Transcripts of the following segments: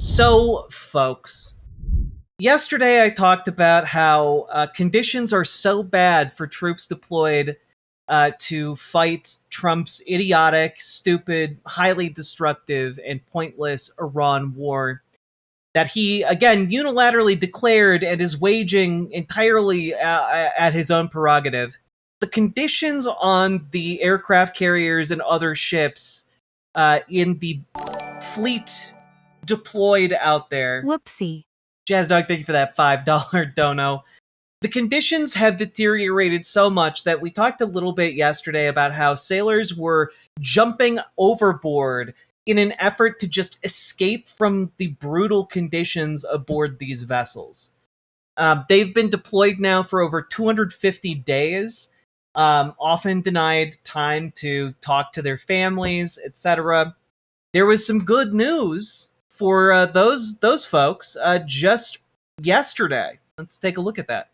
So, folks, yesterday I talked about how conditions are so bad for troops deployed to fight Trump's idiotic, stupid, highly destructive, and pointless Iran war that he, again, unilaterally declared and is waging entirely at his own prerogative. The conditions on the aircraft carriers and other ships in the fleet deployed out there. Whoopsie. Jazz Dog, thank you for that $5 dono. The conditions have deteriorated so much that we talked a little bit yesterday about how sailors were jumping overboard in an effort to just escape from the brutal conditions aboard these vessels. They've been deployed now for over 250 days, often denied time to talk to their families, etc. There was some good news for those folks just yesterday. Let's take a look at that.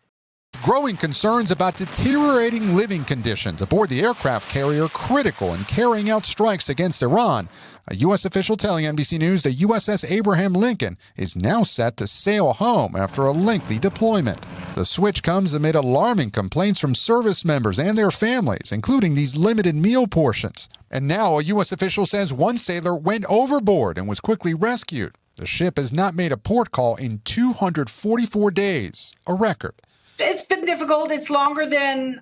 Growing concerns about deteriorating living conditions aboard the aircraft carrier critical in carrying out strikes against Iran. A U.S. official telling NBC News the USS Abraham Lincoln is now set to sail home after a lengthy deployment. The switch comes amid alarming complaints from service members and their families, including these limited meal portions. And now a U.S. official says one sailor went overboard and was quickly rescued. The ship has not made a port call in 244 days, a record. It's been difficult. It's longer than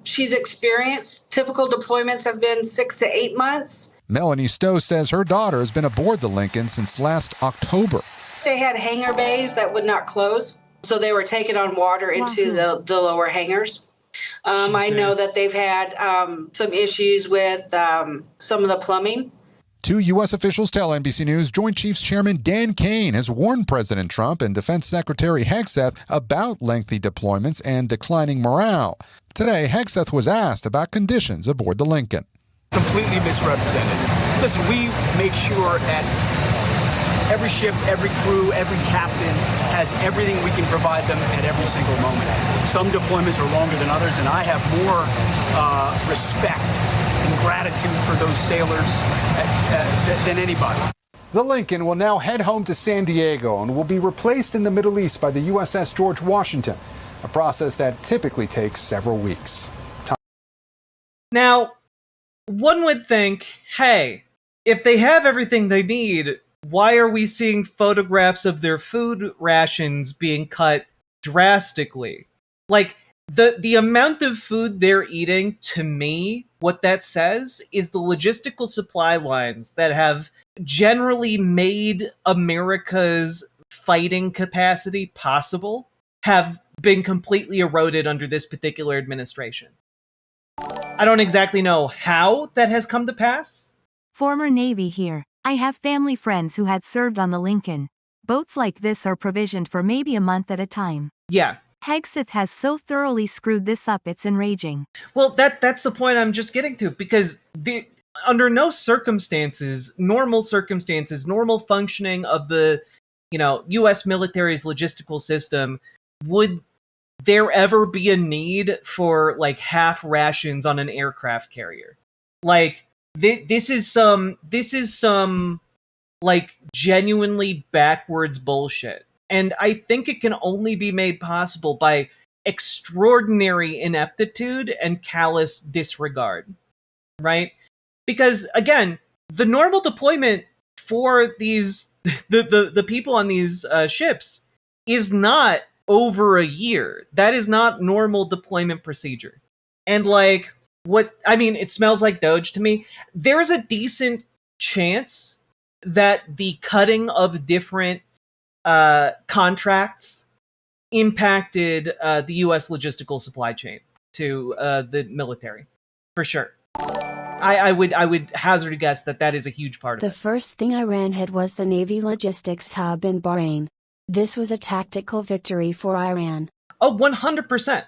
she's experienced. Typical deployments have been 6 to 8 months. Melanie Stowe says her daughter has been aboard the Lincoln since last October. They had hangar bays that would not close, so they were taken on water into the lower hangars. I know that they've had some issues with some of the plumbing. Two U.S. officials tell NBC News Joint Chiefs Chairman Dan Kane has warned President Trump and Defense Secretary Hegseth about lengthy deployments and declining morale. Today, Hegseth was asked about conditions aboard the Lincoln. Completely misrepresented. Listen, we make sure that every ship, every crew, every captain has everything we can provide them at every single moment. Some deployments are longer than others, and I have more respect and gratitude for those sailors than anybody. The Lincoln will now head home to San Diego and will be replaced in the Middle East by the USS George Washington, a process that typically takes several weeks. Now, one would think, hey, if they have everything they need, why are we seeing photographs of their food rations being cut drastically? Like, the amount of food they're eating, to me, what that says is the logistical supply lines that have generally made America's fighting capacity possible have been completely eroded under this particular administration. I don't exactly know how that has come to pass. Former Navy here. I have family friends who had served on the Lincoln. Boats like this are provisioned for maybe a month at a time. Yeah. Hegseth has so thoroughly screwed this up it's enraging. Well, that's the point I'm just getting to, because under no circumstances, normal functioning of the, U.S. military's logistical system, would there ever be a need for, like, half rations on an aircraft carrier. Like, this is some, like, genuinely backwards bullshit. And I think it can only be made possible by extraordinary ineptitude and callous disregard, right? Because, again, the normal deployment for these the people on these ships is not over a year. That is not normal deployment procedure. And, like, it smells like Doge to me. There is a decent chance that the cutting of different contracts impacted the U.S. logistical supply chain to the military, for sure. I would hazard a guess that is a huge part of it. The first thing Iran hit was the Navy logistics hub in Bahrain. This was a tactical victory for Iran. Oh, 100%.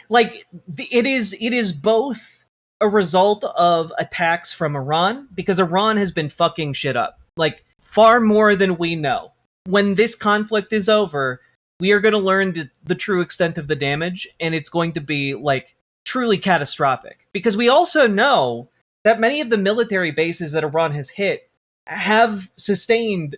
Like, it is both a result of attacks from Iran, because Iran has been fucking shit up, like, far more than we know. When this conflict is over, we are going to learn the true extent of the damage, and it's going to be, like, truly catastrophic. Because we also know that many of the military bases that Iran has hit have sustained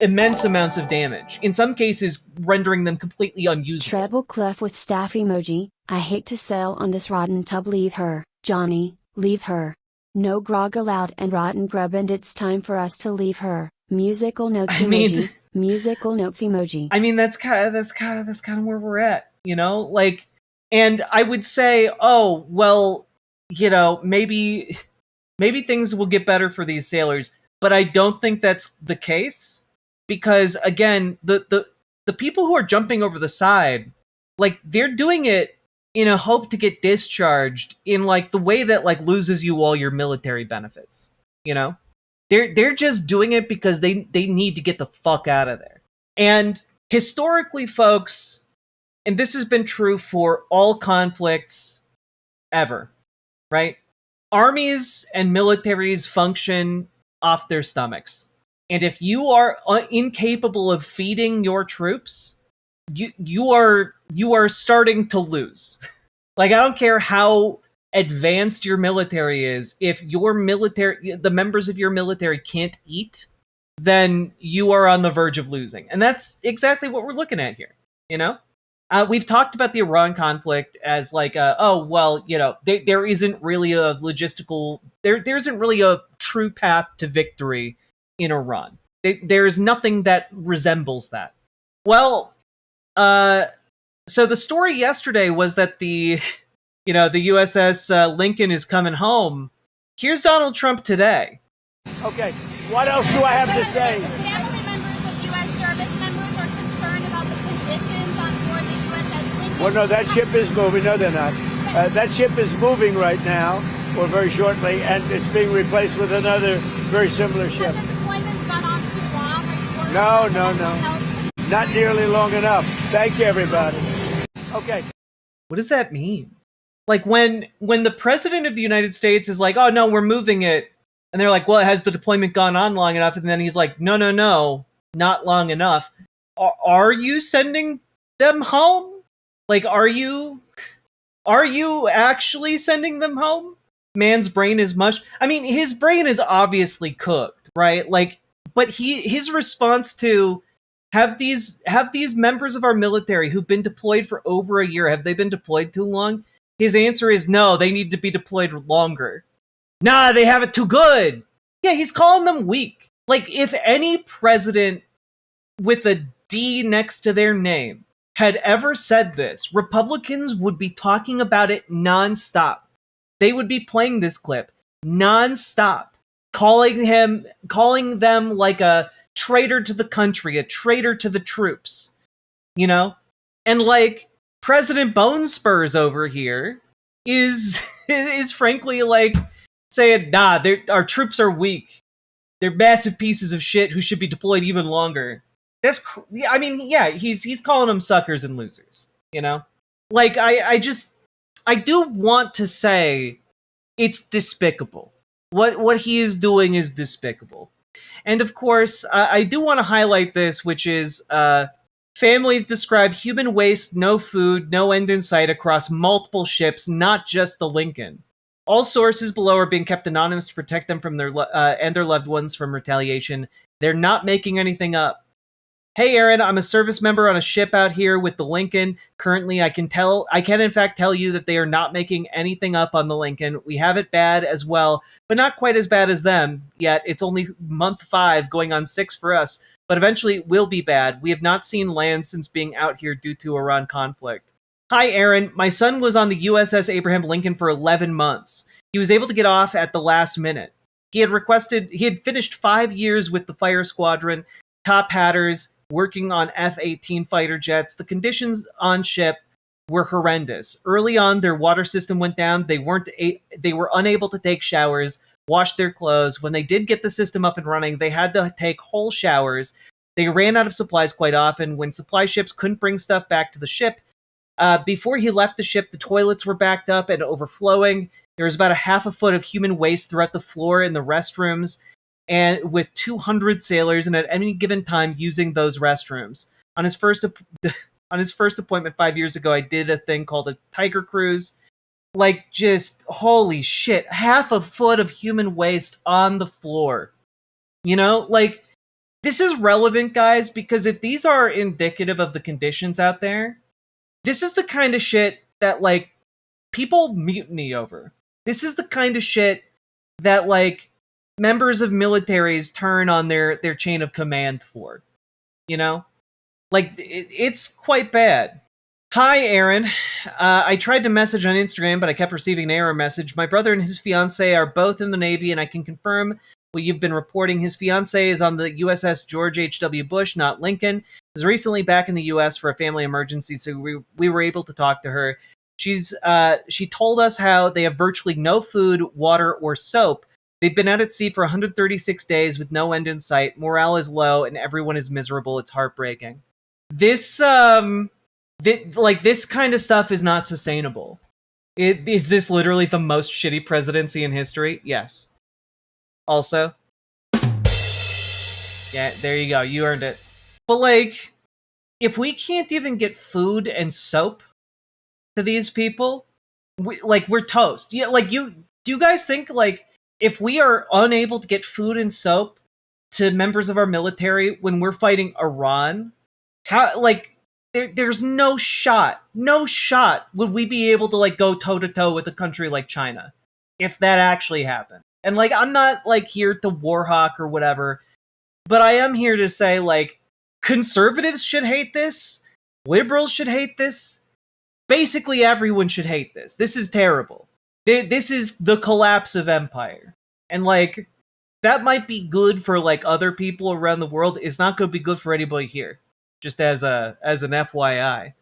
immense amounts of damage, in some cases rendering them completely unusable. Treble clef with staff emoji. I hate to sail on this rotten tub. Leave her, Johnny, leave her. No grog allowed and rotten grub, and it's time for us to leave her. Musical notes emoji. Musical notes emoji. I mean, that's kind of where we're at, you know? Like, and I would say, oh, well, you know, maybe things will get better for these sailors, but I don't think that's the case, because again, the people who are jumping over the side, like, they're doing it in a hope to get discharged in like the way that like loses you all your military benefits, you know? They're just doing it because they need to get the fuck out of there. And historically, folks, and this has been true for all conflicts ever, right? Armies and militaries function off their stomachs. And if you are incapable of feeding your troops, you are starting to lose. Like, I don't care how advanced your military is, if the members of your military can't eat, then you are on the verge of losing. And that's exactly what we're looking at here, you know? We've talked about the Iran conflict as like, oh, well, you know, there isn't really a logistical, there isn't really a true path to victory in Iran. There's nothing that resembles that. Well, so the story yesterday was that the USS Lincoln is coming home. Here's Donald Trump today. Okay, what else do I have to say? Family members of U.S. service members are concerned about the conditions on board the USS Lincoln. Well, no, that ship is moving. No, they're not. That ship is moving right now, or very shortly, and it's being replaced with another very similar ship. Have the deployments gone on too long? Are you worried No. Not nearly long enough. Thank you, everybody. Okay. What does that mean? Like, when the president of the United States is like, oh, no, we're moving it, and they're like, well, has the deployment gone on long enough? And then he's like, no, not long enough. Are you sending them home? Like, are you actually sending them home? Man's brain is mush. I mean, his brain is obviously cooked, right? Like, but his response to have these members of our military who've been deployed for over a year, have they been deployed too long? His answer is no, they need to be deployed longer. Nah, they have it too good. Yeah, he's calling them weak. Like, if any president with a D next to their name had ever said this, Republicans would be talking about it nonstop. They would be playing this clip nonstop, calling them like a traitor to the country, a traitor to the troops, you know? And like, President Bone Spurs over here is frankly like saying, nah, our troops are weak. They're massive pieces of shit who should be deployed even longer. I mean, yeah, he's calling them suckers and losers, you know? Like, I do want to say it's despicable. What he is doing is despicable. And of course, I do want to highlight this, which is, families describe human waste, no food, no end in sight across multiple ships, not just the Lincoln. All sources below are being kept anonymous to protect them from their loved ones from retaliation. They're not making anything up. Hey, Aaron, I'm a service member on a ship out here with the Lincoln. Currently, I can in fact tell you that they are not making anything up on the Lincoln. We have it bad as well, but not quite as bad as them yet. It's only month 5 going on 6 for us, but eventually it will be bad. We have not seen land since being out here due to Iran conflict. Hi, Aaron. My son was on the USS Abraham Lincoln for 11 months. He was able to get off at the last minute. He had finished 5 years with the fire squadron, top hatters, working on F-18 fighter jets. The conditions on ship were horrendous. Early on, their water system went down. They were unable to take showers, wash their clothes. When they did get the system up and running, they had to take whole showers. They ran out of supplies quite often. When supply ships couldn't bring stuff back to the ship, before he left the ship, the toilets were backed up and overflowing. There was about a half a foot of human waste throughout the floor in the restrooms, and with 200 sailors, and at any given time using those restrooms. On his first appointment 5 years ago, I did a thing called a Tiger Cruise. Like, just holy shit, half a foot of human waste on the floor. You know, like, this is relevant, guys, because if these are indicative of the conditions out there, this is the kind of shit that, like, people mutiny over. This is the kind of shit that, like, members of militaries turn on their chain of command for. You know? Like, it's quite bad. Hi, Aaron. I tried to message on Instagram, but I kept receiving an error message. My brother and his fiancée are both in the Navy, and I can confirm what you've been reporting. His fiancée is on the USS George H.W. Bush, not Lincoln. Was recently back in the U.S. for a family emergency, so we were able to talk to her. She told us how they have virtually no food, water, or soap. They've been out at sea for 136 days with no end in sight. Morale is low, and everyone is miserable. It's heartbreaking. This kind of stuff is not sustainable. Is this literally the most shitty presidency in history? Yes. Also, yeah, there you go. You earned it. But, like, if we can't even get food and soap to these people, we're toast. Yeah, like, do you guys think, like, if we are unable to get food and soap to members of our military when we're fighting Iran, how, like, there's no shot would we be able to, like, go toe-to-toe with a country like China if that actually happened. And, like, I'm not, like, here to warhawk or whatever, but I am here to say, like, conservatives should hate this, liberals should hate this, basically everyone should hate this. This is terrible. This is the collapse of empire. And, like, that might be good for, like, other people around the world. It's not going to be good for anybody here. Just as an FYI.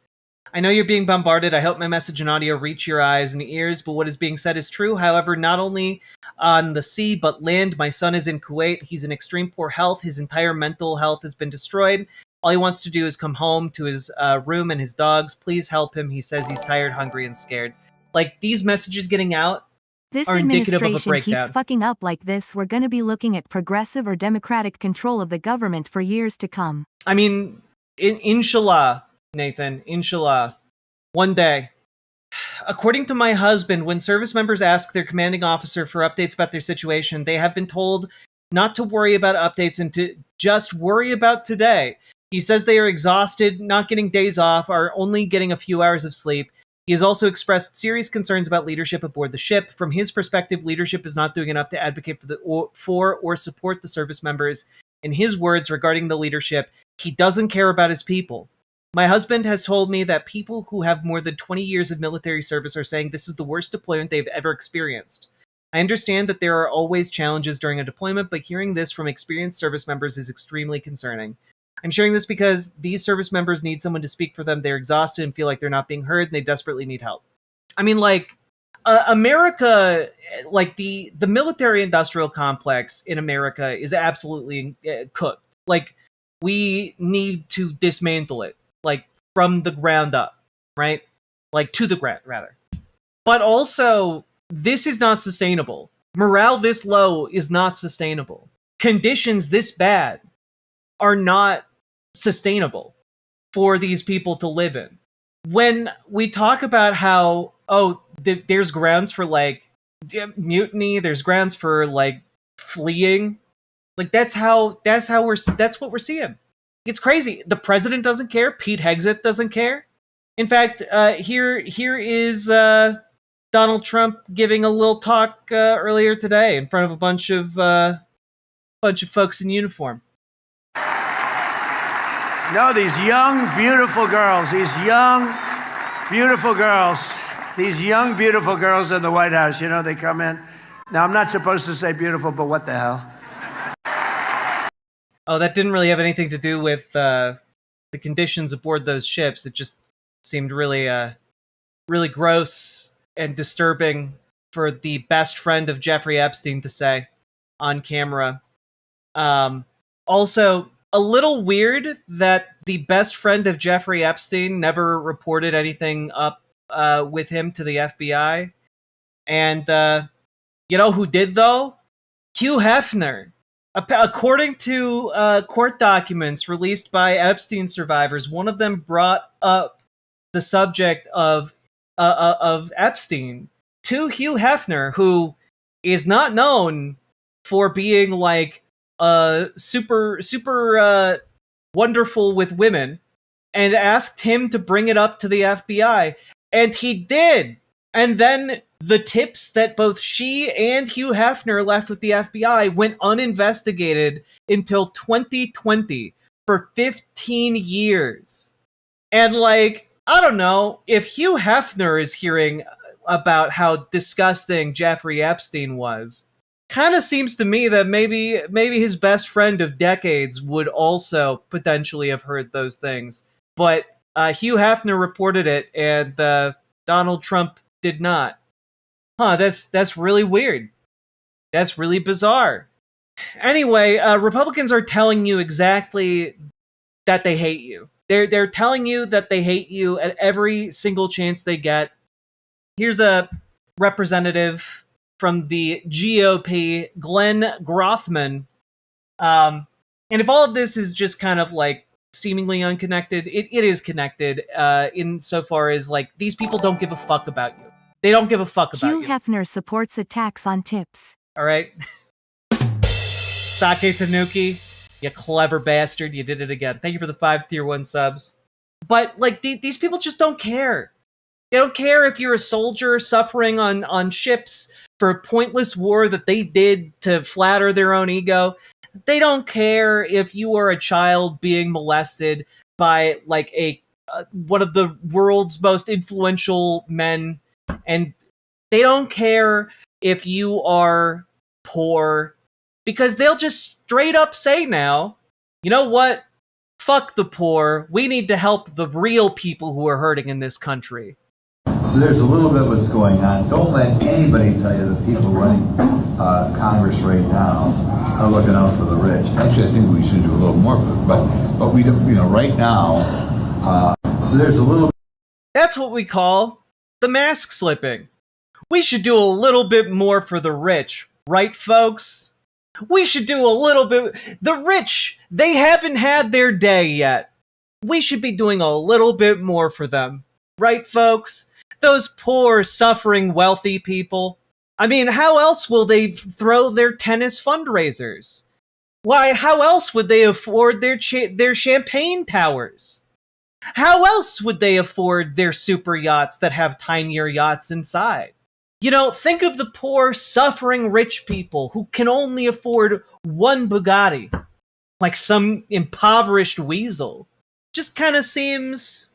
I know you're being bombarded. I hope my message and audio reach your eyes and ears, but what is being said is true. However, not only on the sea, but land. My son is in Kuwait. He's in extreme poor health. His entire mental health has been destroyed. All he wants to do is come home to his room and his dogs. Please help him. He says he's tired, hungry, and scared. Like, these messages getting out are indicative of a breakdown. Keeps fucking up like this, we're gonna be looking at progressive or democratic control of the government for years to come. I mean, inshallah, Nathan, inshallah. One day. According to my husband, when service members ask their commanding officer for updates about their situation, they have been told not to worry about updates and to just worry about today. He says they are exhausted, not getting days off, are only getting a few hours of sleep. He has also expressed serious concerns about leadership aboard the ship. From his perspective, leadership is not doing enough to advocate for or support the service members. In his words regarding the leadership, he doesn't care about his people. My husband has told me that people who have more than 20 years of military service are saying this is the worst deployment they've ever experienced. I understand that there are always challenges during a deployment, but hearing this from experienced service members is extremely concerning. I'm sharing this because these service members need someone to speak for them. They're exhausted and feel like they're not being heard, and they desperately need help. I mean, like, America, like, the military-industrial complex in America is absolutely cooked. Like, we need to dismantle it, like, from the ground up, right? Like, to the ground, rather. But also, this is not sustainable. Morale this low is not sustainable. Conditions this bad are not sustainable for these people to live in. When we talk about how, there's grounds for, like, mutiny, there's grounds for, like, fleeing, like, that's what we're seeing. It's crazy. The president doesn't care. Pete Hegseth doesn't care. In fact, here is Donald Trump giving a little talk earlier today in front of a bunch of folks in uniform. No, these young, beautiful girls, these young, beautiful girls in the White House, you know, they come in. Now, I'm not supposed to say beautiful, but what the hell? Oh, that didn't really have anything to do with the conditions aboard those ships. It just seemed really, really gross and disturbing for the best friend of Jeffrey Epstein to say on camera. Also, a little weird that the best friend of Jeffrey Epstein never reported anything up with him to the FBI. And you know who did, though? Hugh Hefner. According to court documents released by Epstein survivors, one of them brought up the subject of Epstein to Hugh Hefner, who is not known for being, like, super wonderful with women, and asked him to bring it up to the FBI, and he did. And then the tips that both she and Hugh Hefner left with the FBI went uninvestigated until 2020 for 15 years. And like, I don't know, if Hugh Hefner is hearing about how disgusting Jeffrey Epstein was, kind of seems to me that maybe his best friend of decades would also potentially have heard those things. But Hugh Hefner reported it, and Donald Trump did not. Huh, that's really weird. That's really bizarre. Anyway, Republicans are telling you exactly that they hate you. They're telling you that they hate you at every single chance they get. Here's a representative from the GOP, Glenn Grothman. And if all of this is just kind of like seemingly unconnected, it is connected insofar as like these people don't give a fuck about you. They don't give a fuck about Hugh you. Hefner supports a tax on tips. All right. Sake Tanuki, you clever bastard. You did it again. Thank you for the 5 tier 1 subs. But like these people just don't care. They don't care if you're a soldier suffering on ships for a pointless war that they did to flatter their own ego. They don't care if you are a child being molested by like one of the world's most influential men, and they don't care if you are poor, because they'll just straight up say now, you know what? Fuck the poor. We need to help the real people who are hurting in this country. So there's a little bit of what's going on. Don't let anybody tell you that people running Congress right now are looking out for the rich. Actually, I think we should do a little more, but we don't. You know, right now. So there's a little. That's what we call the mask slipping. We should do a little bit more for the rich, right, folks? We should do a little bit. The rich, they haven't had their day yet. We should be doing a little bit more for them, right, folks? Those poor, suffering, wealthy people. I mean, how else will they throw their tennis fundraisers? Why, how else would they afford their champagne towers? How else would they afford their super yachts that have tinier yachts inside? You know, think of the poor, suffering rich people who can only afford one Bugatti, like some impoverished weasel. Just kind of seems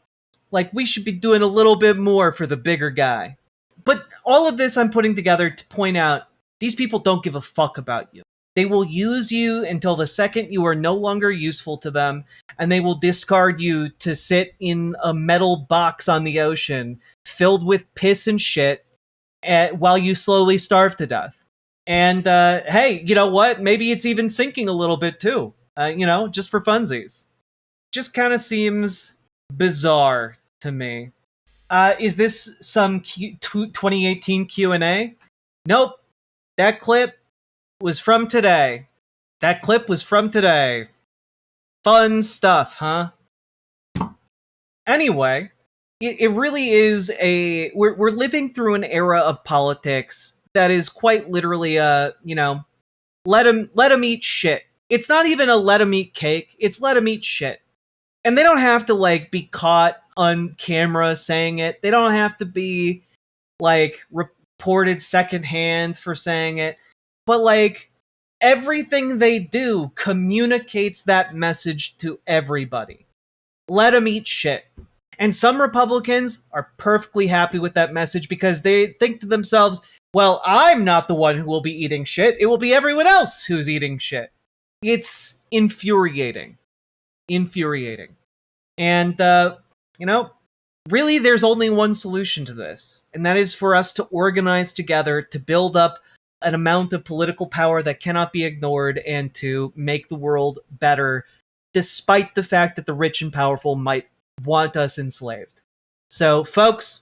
like we should be doing a little bit more for the bigger guy. But all of this I'm putting together to point out, these people don't give a fuck about you. They will use you until the second you are no longer useful to them, and they will discard you to sit in a metal box on the ocean filled with piss and shit while you slowly starve to death. And hey, you know what? Maybe it's even sinking a little bit too, just for funsies. Just kind of seems bizarre to me. Is this some 2018 Q&A? Nope. That clip was from today. Fun stuff, huh? Anyway, it really is we're living through an era of politics that is quite literally let 'em eat shit. It's not even a let 'em eat cake, it's let 'em eat shit. And they don't have to like be caught on camera saying it. They don't have to be like reported secondhand for saying it. But like everything they do communicates that message to everybody. Let them eat shit. And some Republicans are perfectly happy with that message because they think to themselves, well, I'm not the one who will be eating shit. It will be everyone else who's eating shit. It's infuriating. And, really there's only one solution to this, and that is for us to organize together to build up an amount of political power that cannot be ignored and to make the world better, despite the fact that the rich and powerful might want us enslaved. So, folks,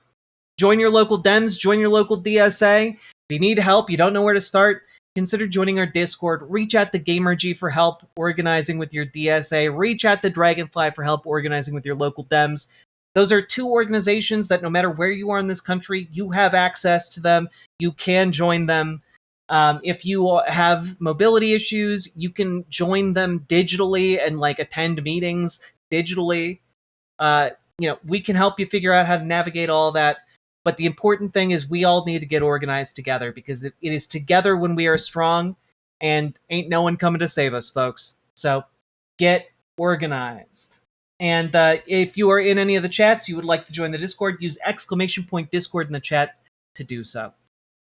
join your local Dems, join your local DSA. If you need help, you don't know where to start, consider joining our Discord. Reach out to GamerG for help organizing with your DSA. Reach out to Dragonfly for help organizing with your local Dems. Those are two organizations that no matter where you are in this country, you have access to them. You can join them. If you have mobility issues, you can join them digitally and like attend meetings digitally. We can help you figure out how to navigate all that. But the important thing is we all need to get organized together, because it is together when we are strong, and ain't no one coming to save us, folks. So get organized. And if you are in any of the chats, you would like to join the Discord, use !Discord in the chat to do so.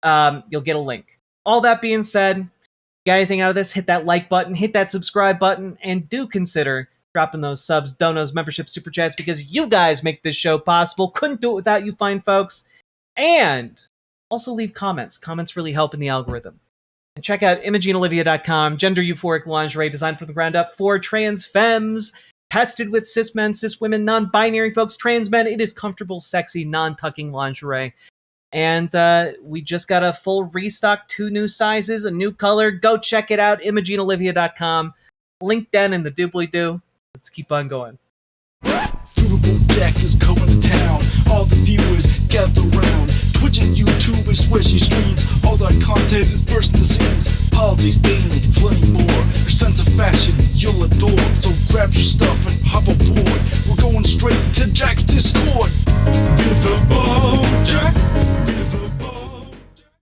You'll get a link. All that being said, got anything out of this, hit that like button, hit that subscribe button, and do consider dropping those subs, donos, membership, super chats, because you guys make this show possible. Couldn't do it without you fine folks. And also leave comments. Comments really help in the algorithm. And check out ImogeneOlivia.com, gender euphoric lingerie designed from the ground up for trans femmes, tested with cis men, cis women, non-binary folks, trans men. It is comfortable, sexy, non-tucking lingerie. And we just got a full restock, 2 new sizes, a new color. Go check it out, ImogeneOlivia.com. Link down in the doobly-doo. Let's keep on going. Riverboat Jack is going to town. All the viewers gather round. Twitch and YouTube is where she streams. All that content is bursting the seams. Politics, gaming, plenty more. Her sense of fashion you'll adore. So grab your stuff and hop aboard. We're going straight to Jack's Discord.